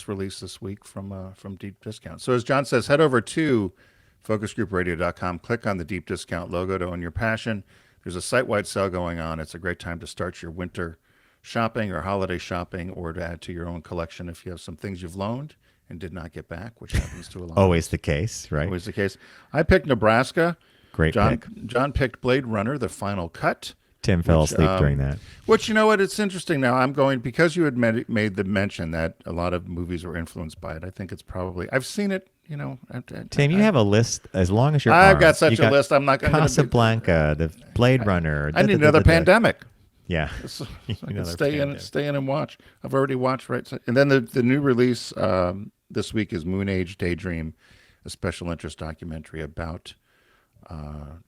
released this week from Deep Discount. So as John says, head over to focusgroupradio.com, click on the Deep Discount logo to own your passion. There's a site-wide sale going on. It's a great time to start your winter shopping or holiday shopping, or to add to your own collection if you have some things you've loaned and did not get back, which happens to a lot.
Always the case, right?
Always the case. I picked Nebraska.
Great pick.
John picked Blade Runner, The Final Cut.
Tim fell asleep during that.
Which, you know what, it's interesting now. I'm going, because you had made the mention that a lot of movies were influenced by it, I think it's probably, I've seen it,
Tim, you have a list as long as you're
I've got such a list. I'm not going to
Casablanca, the Blade Runner.
I need another pandemic.
Yeah.
So I can stay in and watch. I've already watched, right? And then the new release this week is Moon Age Daydream, a special interest documentary about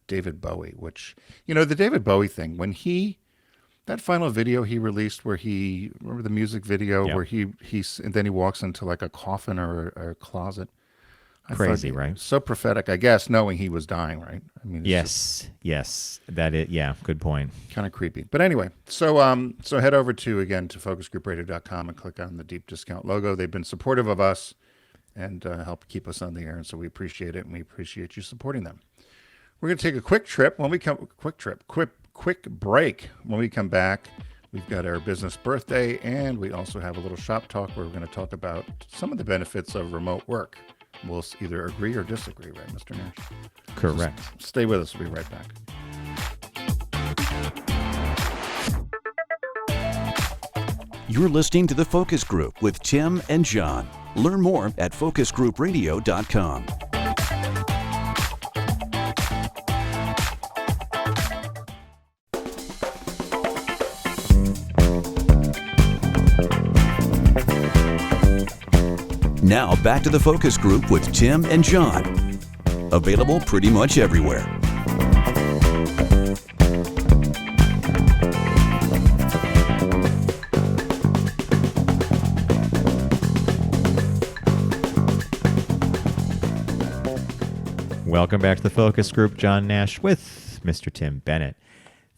David Bowie, which, the David Bowie thing, when that final video he released where remember the music video where and then he walks into like a coffin or a closet.
Crazy, right?
So prophetic, I guess, knowing he was dying, right? I mean,
yes, that is, good point.
Kind of creepy. But anyway, so head over to focusgroupradio.com and click on the Deep Discount logo. They've been supportive of us and help keep us on the air, and so we appreciate it, and we appreciate you supporting them. We're going to take a quick break. When we come back, we've got our business birthday, and we also have a little shop talk where we're going to talk about some of the benefits of remote work. We'll either agree or disagree, right, Mr. Nash?
Correct.
So stay with us. We'll be right back.
You're listening to The Focus Group with Tim and John. Learn more at focusgroupradio.com. Now back to The Focus Group with Tim and John. Available pretty much everywhere.
Welcome back to The Focus Group. John Nash with Mr. Tim Bennett.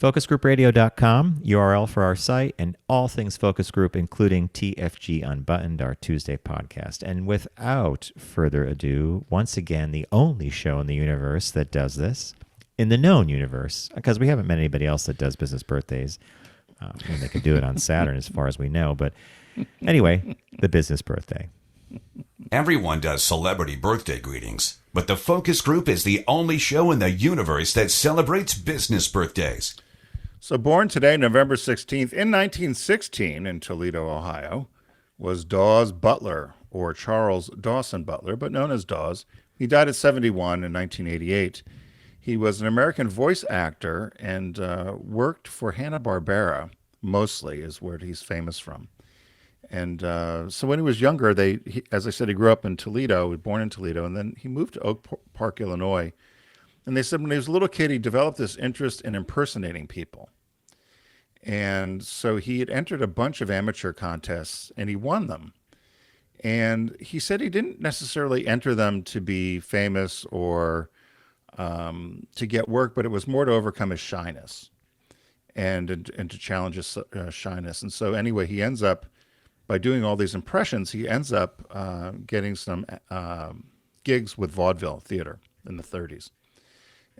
Focusgroupradio.com, URL for our site, and all things Focus Group, including TFG Unbuttoned, our Tuesday podcast. And without further ado, once again, the only show in the universe that does this, in the known universe, because we haven't met anybody else that does business birthdays, when they could do it on Saturn as far as we know. But anyway, the business birthday.
Everyone does celebrity birthday greetings, but the Focus Group is the only show in the universe that celebrates business birthdays.
So born today, November 16th, in 1916 in Toledo, Ohio, was Dawes Butler, or Charles Dawson Butler, but known as Dawes. He died at 71 in 1988. He was an American voice actor and worked for Hanna-Barbera, mostly, is where he's famous from. And so when he was younger, as I said, he grew up in Toledo, was born in Toledo, and then he moved to Oak Park, Illinois. And they said when he was a little kid, he developed this interest in impersonating people. And so he had entered a bunch of amateur contests, and he won them. And he said he didn't necessarily enter them to be famous or to get work, but it was more to overcome his shyness and to challenge his shyness. And so anyway, he ends up, by doing all these impressions, he ends up getting some gigs with vaudeville theater in the 30s.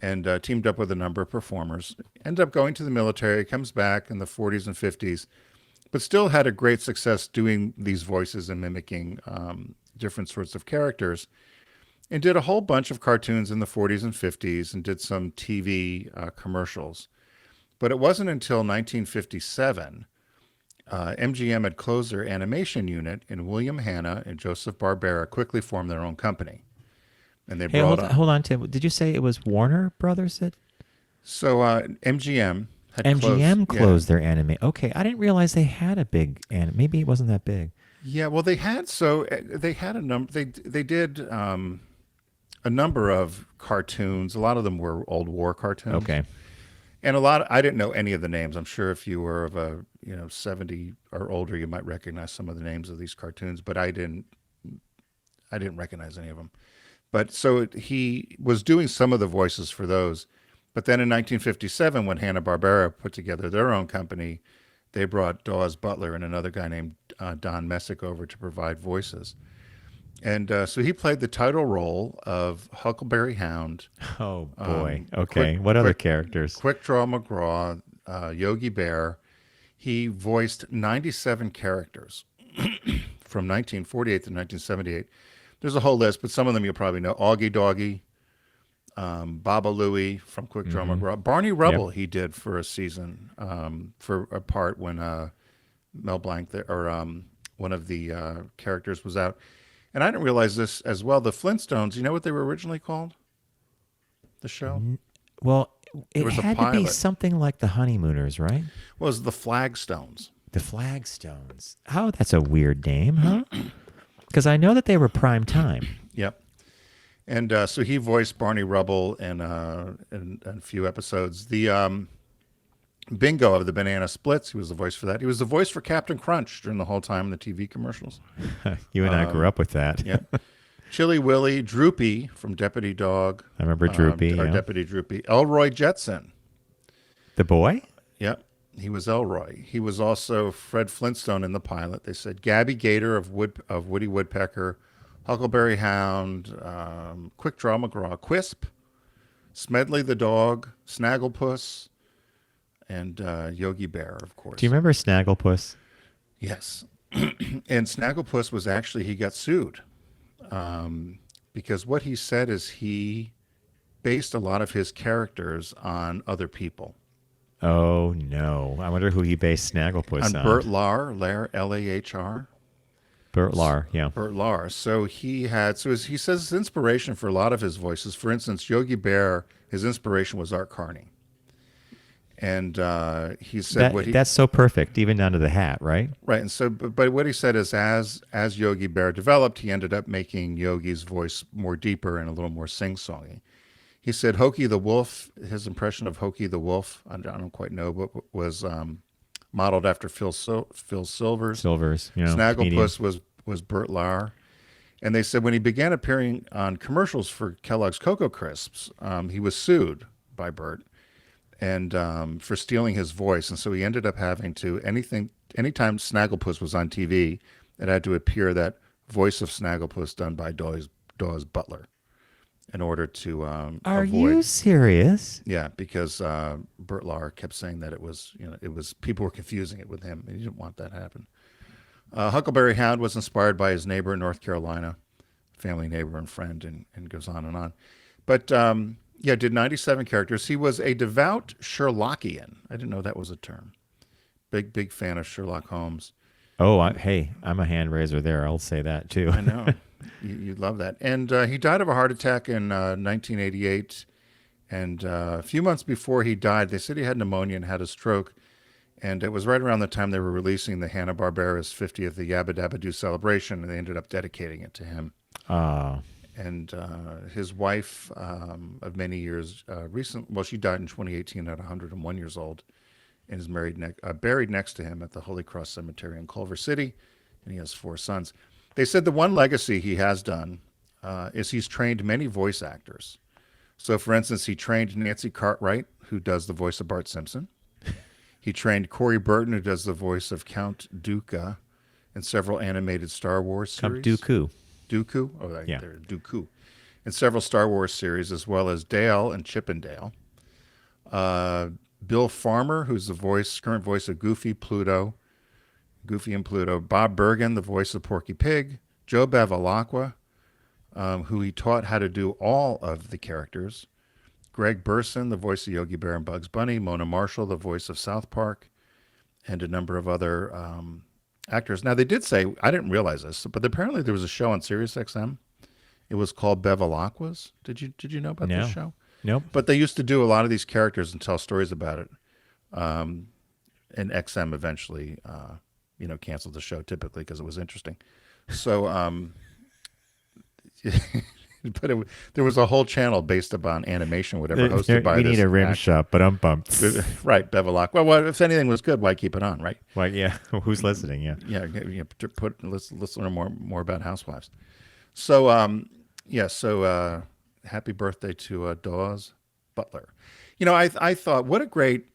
And teamed up with a number of performers, ended up going to the military, comes back in the 40s and 50s, but still had a great success doing these voices and mimicking different sorts of characters, and did a whole bunch of cartoons in the 40s and 50s and did some TV commercials. But it wasn't until 1957, MGM had closed their animation unit, and William Hanna and Joseph Barbera quickly formed their own company. And they
hold on, Tim. Did you say it was Warner Brothers that?
So MGM had
closed their anime. Okay, I didn't realize they had a big anime. Maybe it wasn't that big.
Yeah, well, they had a number. They did a number of cartoons. A lot of them were old war cartoons.
Okay.
And I didn't know any of the names. I'm sure if you were of a 70 or older, you might recognize some of the names of these cartoons, but I didn't recognize any of them. But so he was doing some of the voices for those. But then in 1957, when Hanna-Barbera put together their own company, they brought Dawes Butler and another guy named Don Messick over to provide voices. And so he played the title role of Huckleberry Hound.
Oh, boy. Okay. What other characters?
Quick Draw McGraw, Yogi Bear. He voiced 97 characters from 1948 to 1978. There's a whole list, but some of them you'll probably know. Augie Doggy, Baba Louie from Quick Draw McGraw. Barney Rubble he did for a season, for a part when Mel Blanc, one of the characters was out. And I didn't realize this as well. The Flintstones, you know what they were originally called? The show?
Well, it had to be something like the Honeymooners, right?
Well, it was the Flagstones.
The Flagstones. Oh, that's a weird name, huh? Because I know that they were prime time.
Yep. And so he voiced Barney Rubble in a few episodes. The Bingo of the Banana Splits, he was the voice for that. He was the voice for Captain Crunch during the whole time in the TV commercials.
You and I grew up with that.
Yeah. Chilly Willy, Droopy from Deputy Dog.
I remember Droopy.
Or Deputy Droopy. Elroy Jetson.
The boy?
Yep. He was Elroy. He was also Fred Flintstone in the pilot. They said Gabby Gator of Woody Woodpecker, Huckleberry Hound, Quick Draw McGraw, Quisp, Smedley the dog, Snagglepuss, and Yogi Bear, of course.
Do you remember Snagglepuss?
Yes. And Snagglepuss was actually, he got sued because what he said is he based a lot of his characters on other people.
Oh, no. I wonder who he based Snagglepuss on.
Bert Lahr, L-A-H-R.
Bert Lahr, yeah.
Bert Lahr. So he says his inspiration for a lot of his voices, for instance, Yogi Bear, his inspiration was Art Carney. And he said
that's so perfect, even down to the hat, right?
Right. And so, but what he said is as Yogi Bear developed, he ended up making Yogi's voice more deeper and a little more sing-songy. He said Hokey the Wolf, his impression of Hokey the Wolf, I don't quite know, but was modeled after Phil Silvers. Snagglepuss was Bert Lahr. And they said when he began appearing on commercials for Kellogg's Cocoa Crisps, he was sued by Bert. and for stealing his voice. And so he ended up having to anytime Snagglepuss was on TV, it had to appear that voice of Snagglepuss done by Dawes Butler in order to
Are
avoid.
you serious?
Yeah, because Bert Lahr kept saying that it was people were confusing it with him, and he didn't want that to happen. Huckleberry Hound was inspired by his neighbor in North Carolina, family neighbor and friend, and goes on and on. But did 97 characters. He was a devout Sherlockian. I didn't know that was a term. Big fan of Sherlock Holmes.
Oh, hey, I'm a hand raiser there. I'll say that too.
I know. You'd love that. And he died of a heart attack in 1988. And a few months before he died, they said he had pneumonia and had a stroke. And it was right around the time they were releasing the Hanna-Barbera's 50th the Yabba Dabba Doo celebration, and they ended up dedicating it to him. And his wife of many years, she died in 2018 at 101 years old, and is buried next to him at the Holy Cross Cemetery in Culver City, and he has 4 sons. They said the one legacy he has done is he's trained many voice actors. So, for instance, he trained Nancy Cartwright, who does the voice of Bart Simpson. He trained Corey Burton, who does the voice of Count Dooku in several animated Star Wars series.
Count Dooku.
Dooku? Oh,
yeah.
Dooku. In several Star Wars series, as well as Dale and Chip and Dale. Bill Farmer, who's the current voice of Goofy and Pluto. Bob Bergen, the voice of Porky Pig. Joe Bevilacqua, who he taught how to do all of the characters. Greg Burson, the voice of Yogi Bear and Bugs Bunny. Mona Marshall, the voice of South Park. And a number of other actors. Now, they did say, I didn't realize this, but apparently there was a show on Sirius XM. It was called Bevilacquas. Did you know about this show?
Nope.
But they used to do a lot of these characters and tell stories about it. And XM eventually, canceled the show typically because it was interesting. So, but there was a whole channel based upon animation, whatever, hosted by
we
this
need a rim
actor.
shot, but I'm bumped.
Right, Bevilacqua. Well, if anything was good, why keep it on, right?
Well, yeah. Who's listening? Yeah.
Yeah, let's learn more about Housewives. So, happy birthday to Dawes Butler. I thought, what a great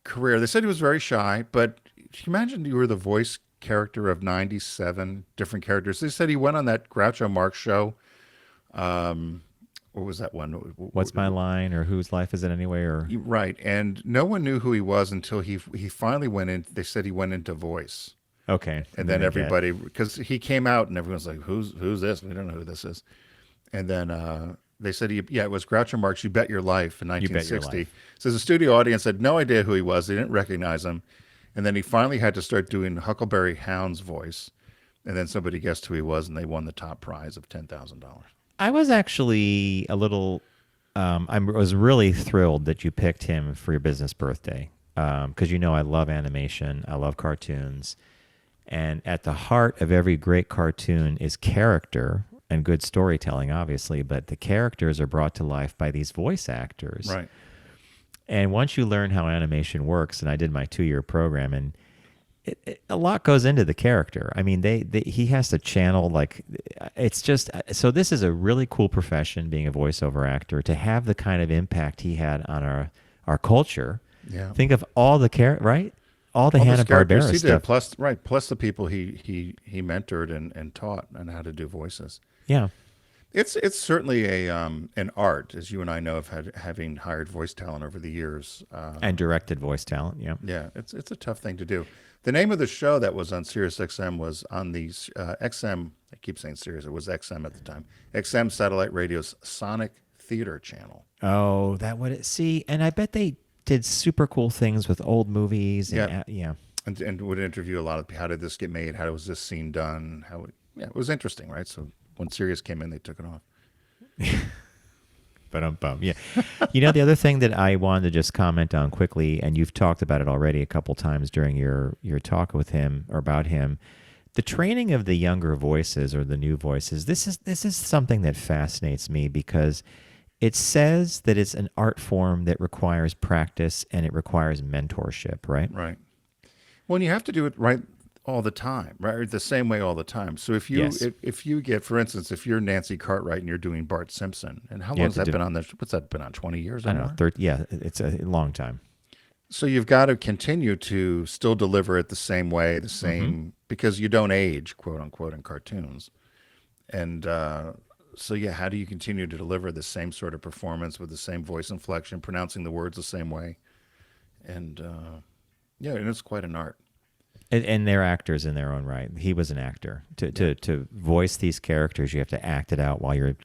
career. They said he was very shy, but can you imagine you were the voice character of 97 different characters? They said he went on that Groucho Marx show. What was that one?
What's My Line, or Whose Life Is It Anyway? Or
right, and no one knew who he was until he finally went in. They said he went into voice.
Okay,
and then everybody, because he came out and everyone's like, "Who's this? We don't know who this is." And then they said, it was Groucho Marx. You Bet Your Life in 1960. So the studio audience had no idea who he was. They didn't recognize him, and then he finally had to start doing Huckleberry Hound's voice, and then somebody guessed who he was, and they won the top prize of $10,000.
I was actually a little. I was really thrilled that you picked him for your business birthday because I love animation, I love cartoons, and at the heart of every great cartoon is character and good storytelling, obviously. But the characters are brought to life by these voice actors,
Right?
And once you learn how animation works, and I did my 2-year program, and a lot goes into the character. I mean, he has to channel, it's just, so this is a really cool profession, being a voiceover actor, to have the kind of impact he had on our culture.
Yeah.
Think of all the right? All the Hanna-Barbera stuff.
Plus the people he mentored and taught on how to do voices.
Yeah.
It's certainly an art, as you and I know, of having hired voice talent over the years.
And directed voice talent, yeah.
Yeah, it's a tough thing to do. The name of the show that was on Sirius XM was on the XM, I keep saying Sirius, it was XM at the time, XM Satellite Radio's Sonic Theater channel.
Oh, that would it. See, and I bet they did super cool things with old movies. And, yeah.
And would interview a lot of, how did this get made? How was this scene done? It was interesting, right? So when Sirius came in, they took it off.
But yeah. The other thing that I wanted to just comment on quickly, and you've talked about it already a couple times during your talk with him or about him, the training of the younger voices or the new voices. This is something that fascinates me because it says that it's an art form that requires practice and it requires mentorship, right?
Right. Well, and you have to do it right. all the time, right? Or the same way all the time. So
Yes.
if you get, for instance, if you're Nancy Cartwright and you're doing Bart Simpson, and how
You
long
have
has
to
that
do,
been on? What's that been on? 20 years
I
or
don't know,
more.
30, yeah, it's a long time.
So you've got to continue to still deliver it the same way, the
Hmm.
same because you don't age, quote unquote, in cartoons. And so yeah, how do you continue to deliver the same sort of performance with the same voice inflection, pronouncing the words the same way? And yeah, and it's quite an art.
And they're actors in their own right. He was an actor.
Yeah.
To voice these characters, you have to act it out while you're,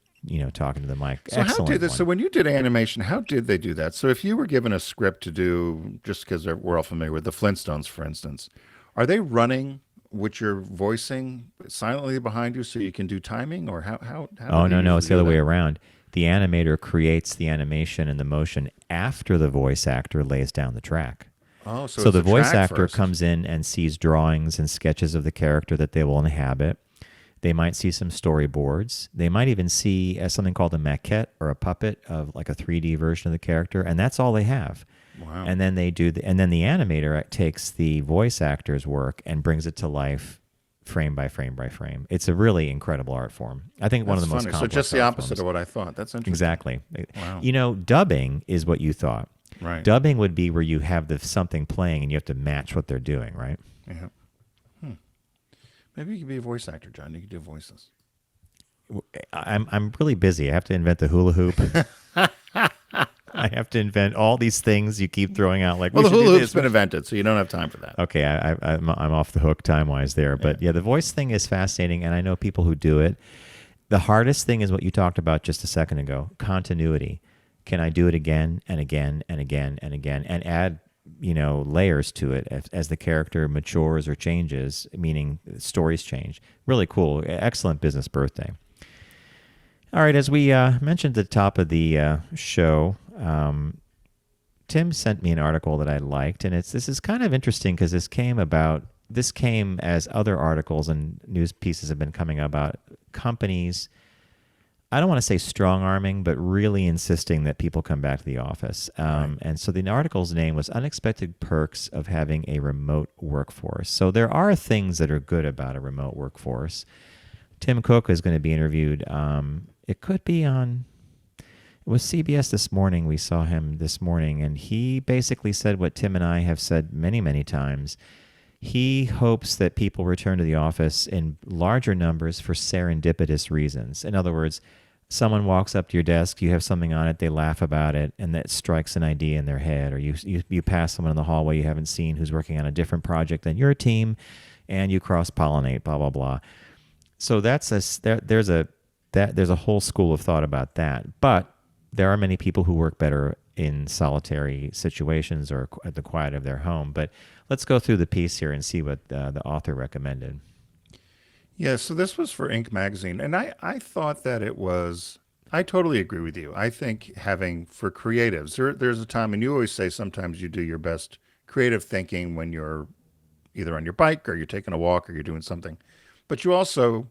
talking to the mic.
So how did
Excellent
this? So
one.
when you did animation, how did they do that? So if you were given a script to do, just because we're all familiar with the Flintstones, for instance, are they running what you're voicing silently behind you so you can do timing, or how do
Oh
they
no, no,
usually
it's the
do
other way
that?
around. The animator creates the animation and the motion after the voice actor lays down the track.
Oh, so
So
it's
the
a
voice
track
actor
first.
comes in and sees drawings and sketches of the character that they will inhabit. They might see some storyboards. They might even see something called a maquette or a puppet of like a 3D version of the character, and that's all they have.
Wow.
And then and then the animator takes the voice actor's work and brings it to life frame by frame by frame. It's a really incredible art form. I think one of
That's
the most
funny. So
complex
just the
art
opposite
forms.
of what I thought. That's interesting.
Exactly.
Wow.
Dubbing is what you thought.
Right.
Dubbing would be where you have something playing and you have to match what they're doing, right?
Yeah. Maybe you could be a voice actor, John. You could do voices.
I'm really busy. I have to invent the hula hoop. I have to invent all these things you keep throwing out. Like,
Well,
we
the
should do
hula hoop's
this.
been invented, so you don't have time for that.
Okay, I'm off the hook time wise there, but yeah, the voice thing is fascinating, and I know people who do it. The hardest thing is what you talked about just a second ago: continuity. Can I do it again and again and again and again and add layers to it as the character matures or changes, meaning stories change. Really cool. Excellent business birthday. All right, as we mentioned at the top of the show, Tim sent me an article that I liked, and this is kind of interesting because this came as other articles and news pieces have been coming about companies. I don't want to say strong arming, but really insisting that people come back to the office. And so the article's name was Unexpected Perks of Having a Remote Workforce. So there are things that are good about a remote workforce. Tim Cook is going to be interviewed. It could be on, it was CBS this morning. We saw him this morning, and he basically said what Tim and I have said many, many times. He hopes that people return to the office in larger numbers for serendipitous reasons. In other words, someone walks up to your desk, you have something on it, they laugh about it, and that strikes an idea in their head. Or you pass someone in the hallway you haven't seen who's working on a different project than your team, and you cross-pollinate, blah, blah, blah. So there's a whole school of thought about that. But there are many people who work better in solitary situations or at the quiet of their home. But let's go through the piece here and see what the author recommended.
Yeah, so this was for Inc. magazine, and I thought that it was. I totally agree with you. I think having for creatives, there's a time, and you always say sometimes you do your best creative thinking when you're either on your bike or you're taking a walk or you're doing something, but you also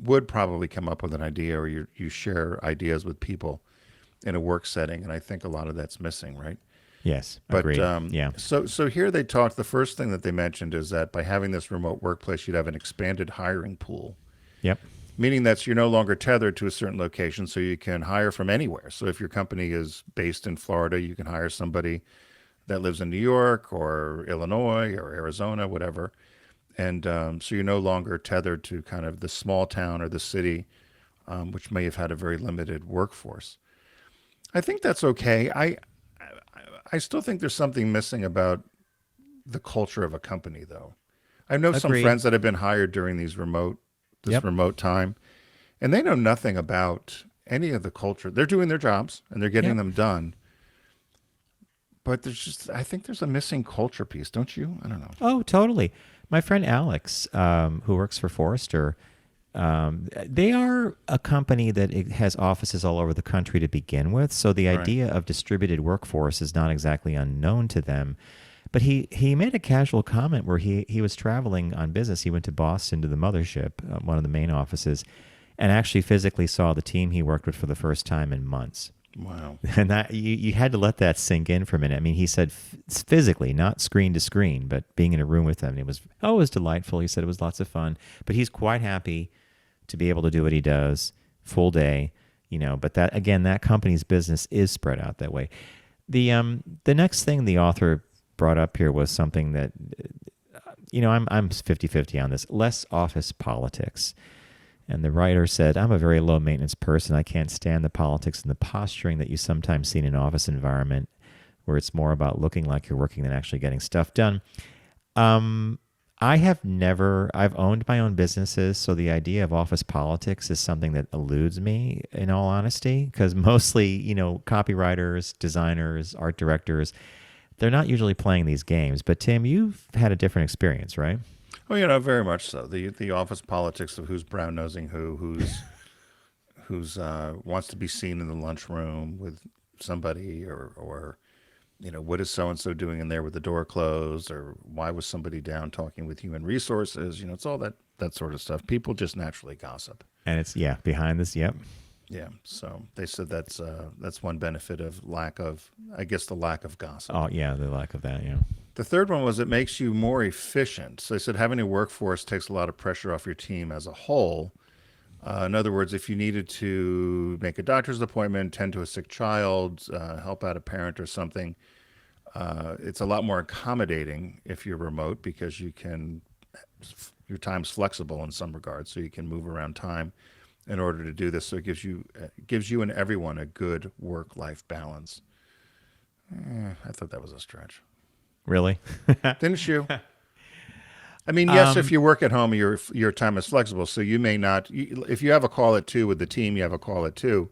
would probably come up with an idea or you share ideas with people in a work setting, and I think a lot of that's missing, right?
Yes,
But
agreed. Yeah.
so here they talked. The first thing that they mentioned is that by having this remote workplace, you'd have an expanded hiring pool,
Yep.
meaning that you're no longer tethered to a certain location, so you can hire from anywhere. So if your company is based in Florida, you can hire somebody that lives in New York or Illinois or Arizona, whatever. And so you're no longer tethered to kind of the small town or the city, which may have had a very limited workforce. I think that's okay. I still think there's something missing about the culture of a company, though. I know some
Agreed.
friends that have been hired during this
Yep.
remote time, and they know nothing about any of the culture. They're doing their jobs and they're getting
Yep.
them done. But I think there's a missing culture piece, don't you? I don't know.
Oh, totally. My friend Alex, who works for Forrester, they are a company that has offices all over the country to begin with. So the
Right.
idea of distributed workforce is not exactly unknown to them. But he made a casual comment where he was traveling on business. He went to Boston to the mothership, one of the main offices, and actually physically saw the team he worked with for the first time in months.
Wow.
And that you had to let that sink in for a minute. I mean, he said physically, not screen to screen, but being in a room with them, it was delightful. He said it was lots of fun, but he's quite happy to be able to do what he does full day, but that, again, that company's business is spread out that way. The next thing the author brought up here was something that, I'm 50-50 on this, less office politics. And the writer said, I'm a very low-maintenance person. I can't stand the politics and the posturing that you sometimes see in an office environment where it's more about looking like you're working than actually getting stuff done. I've owned my own businesses, so the idea of office politics is something that eludes me, in all honesty, because mostly, copywriters, designers, art directors, they're not usually playing these games. But Tim, you've had a different experience, right?
Well, very much so. The office politics of who's brown nosing who's wants to be seen in the lunchroom with somebody, or what is so and so doing in there with the door closed, or why was somebody down talking with human resources? It's all that sort of stuff. People just naturally gossip.
And it's behind this, yep.
Yeah, so they said that's one benefit of the lack of gossip.
Oh yeah, the lack of that, yeah.
The third one was it makes you more efficient. So they said having a workforce takes a lot of pressure off your team as a whole. In other words, if you needed to make a doctor's appointment, tend to a sick child, help out a parent or something, it's a lot more accommodating if you're remote, because your time's flexible in some regards, so you can move around time in order to do this. So it gives you and everyone a good work-life balance. I thought that was a stretch.
Really?
Didn't you? I mean, yes, if you work at home, your time is flexible, so you may not. If you have a call at 2 with the team, you have a call at 2.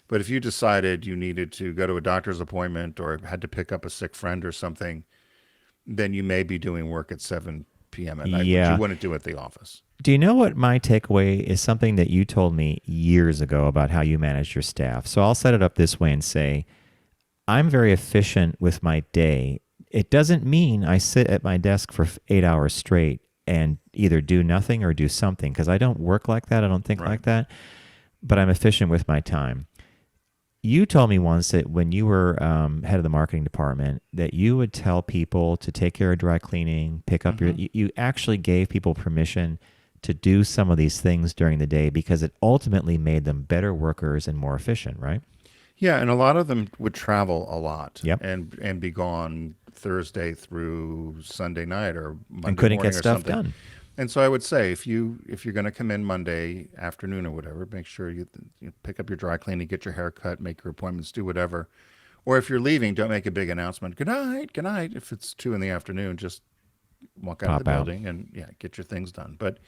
But if you decided you needed to go to a doctor's appointment or had to pick up a sick friend or something, then you may be doing work at 7 p.m. at night, but you wouldn't do it at the office.
Do you know what my takeaway is? Something that you told me years ago about how you manage your staff. So I'll set it up this way and say, I'm very efficient with my day. It doesn't mean I sit at my desk for 8 hours straight and either do nothing or do something, because I don't work like that. I don't think like that. But I'm efficient with my time. You told me once that when you were head of the marketing department, that you would tell people to take care of dry cleaning, pick up you actually gave people permission to do some of these things during the day because it ultimately made them better workers and more efficient, right?
Yeah, and a lot of them would travel a lot.
Yep.
And be gone Thursday through Sunday night or Monday
and couldn't
morning
get
or
stuff
something.
done.
And so I would say, if you're going to come in Monday afternoon or whatever, make sure you pick up your dry cleaning, get your hair cut, make your appointments, do whatever. Or if you're leaving, don't make a big announcement. Good night, good night. If it's 2 p.m, just walk out of the building and get your things done. But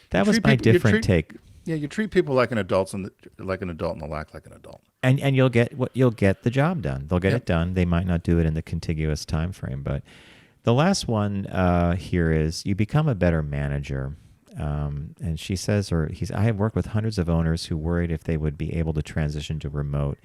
that was my different take.
Yeah, you treat people like an adult and they'll act like an adult.
And you'll get the job done. They'll get it done. They might not do it in the contiguous time frame, but the last one here is you become a better manager. And she says, I have worked with hundreds of owners who worried if they would be able to transition to remote.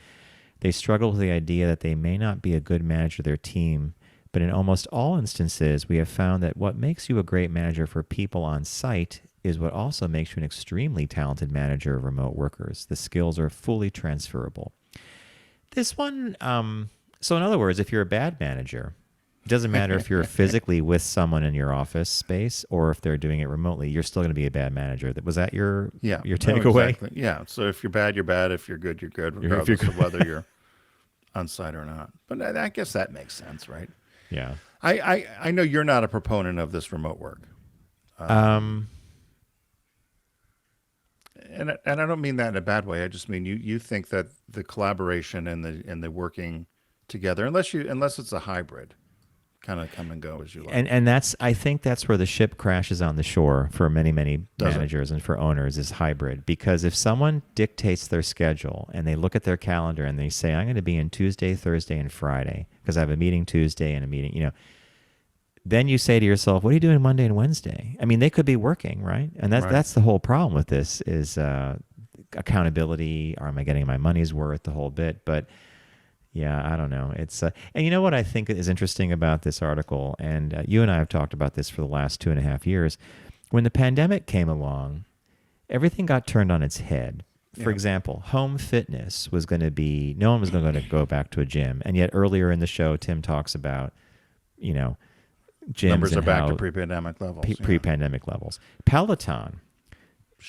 They struggle with the idea that they may not be a good manager of their team, but in almost all instances, we have found that what makes you a great manager for people on site is what also makes you an extremely talented manager of remote workers. The skills are fully transferable. This one, so in other words, if you're a bad manager, it doesn't matter if you're physically with someone in your office space or if they're doing it remotely, you're still going to be a bad manager. Was that your takeaway?
Exactly. Yeah. So if you're bad, you're bad. If you're good, you're good, regardless of whether you're on site or not. But I guess that makes sense, right?
Yeah.
I know you're not a proponent of this remote work. And I don't mean that in a bad way. I just mean you think that the collaboration and the working together, unless it's a hybrid, kind of come and go as you like.
And I think that's where the ship crashes on the shore for many managers and for owners is hybrid. Because if someone dictates their schedule and they look at their calendar and they say, I'm going to be in Tuesday, Thursday, and Friday because I have a meeting Tuesday and a meeting, then you say to yourself, what are you doing Monday and Wednesday? I mean, they could be working, right? And that's the whole problem with this is accountability. Or am I getting my money's worth, the whole bit? But yeah, I don't know. It's and you know what I think is interesting about this article, and you and I have talked about this for the last 2.5 years. When the pandemic came along, everything got turned on its head. for example, home fitness was going to be, no one was going to go back to a gym. And yet earlier in the show, Tim talks about, gyms
numbers
and
are back
how
to pre-pandemic levels.
Pre-pandemic levels. Peloton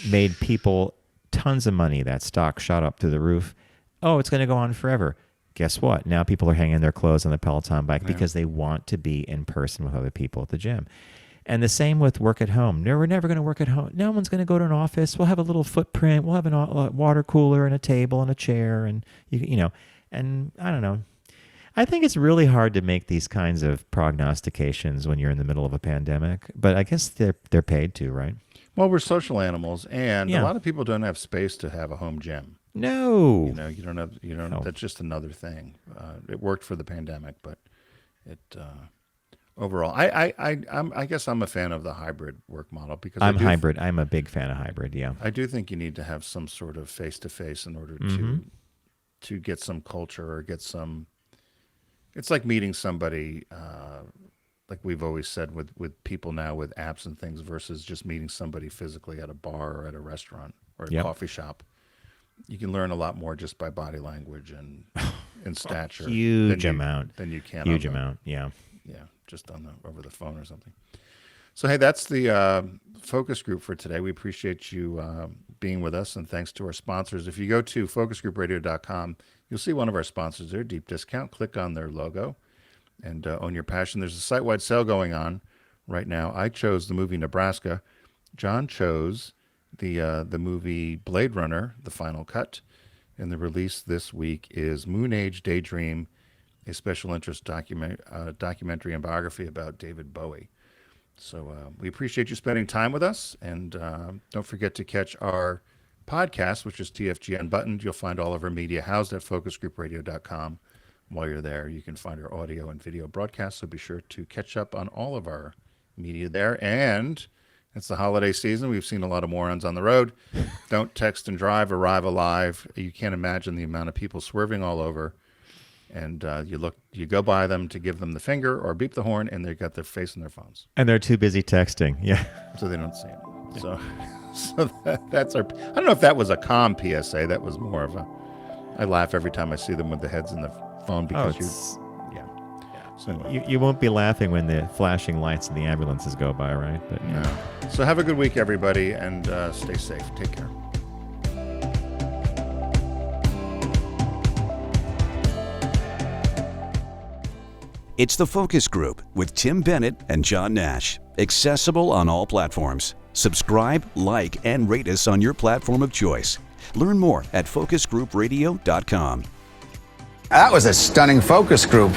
made people tons of money. That stock shot up through the roof. Oh, it's going to go on forever. Guess what? Now people are hanging their clothes on the Peloton bike because they want to be in person with other people at the gym. And the same with work at home. No, we're never going to work at home. No one's going to go to an office. We'll have a little footprint. We'll have a water cooler and a table and a chair, and and I don't know. I think it's really hard to make these kinds of prognostications when you're in the middle of a pandemic, but I guess they're paid to, right?
Well, we're social animals, and a lot of people don't have space to have a home gym.
No,
you don't have.
No.
That's just another thing. It worked for the pandemic, but it overall, I guess I'm a fan of the hybrid work model because
I'm hybrid. I'm a big fan of hybrid. Yeah,
I do think you need to have some sort of face-to-face in order to get some culture or get some. It's like meeting somebody, like we've always said with people now with apps and things versus just meeting somebody physically at a bar or at a restaurant or a coffee shop. You can learn a lot more just by body language and stature.
Huge amount.
Than you can.
Huge amount. Yeah.
Yeah, just over the phone or something. So hey, that's the focus group for today. We appreciate you being with us, and thanks to our sponsors. If you go to focusgroupradio.com, you'll see one of our sponsors there, Deep Discount. Click on their logo and own your passion. There's a site-wide sale going on right now. I chose the movie Nebraska. John chose the movie Blade Runner, The Final Cut. And the release this week is Moon Age Daydream, a special interest documentary and biography about David Bowie. So we appreciate you spending time with us. And don't forget to catch our podcast, which is TFG Unbuttoned. You'll find all of our media housed at focusgroupradio.com. While you're there, you can find our audio and video broadcasts. So be sure to catch up on all of our media there. And it's the holiday season. We've seen a lot of morons on the road. Don't text and drive, arrive alive. You can't imagine the amount of people swerving all over. And you go by them to give them the finger or beep the horn, and they've got their face in their phones.
And they're too busy texting. Yeah.
So they don't see it. So that's our. I don't know if that was a calm PSA. That was more of a. I laugh every time I see them with the heads in the phone because So anyway.
You won't be laughing when the flashing lights and the ambulances go by, right? But
yeah. No. So have a good week, everybody, and stay safe. Take care.
It's The Focus Group with Tim Bennett and John Nash. Accessible on all platforms. Subscribe, like, and rate us on your platform of choice. Learn more at focusgroupradio.com.
That was a stunning focus group.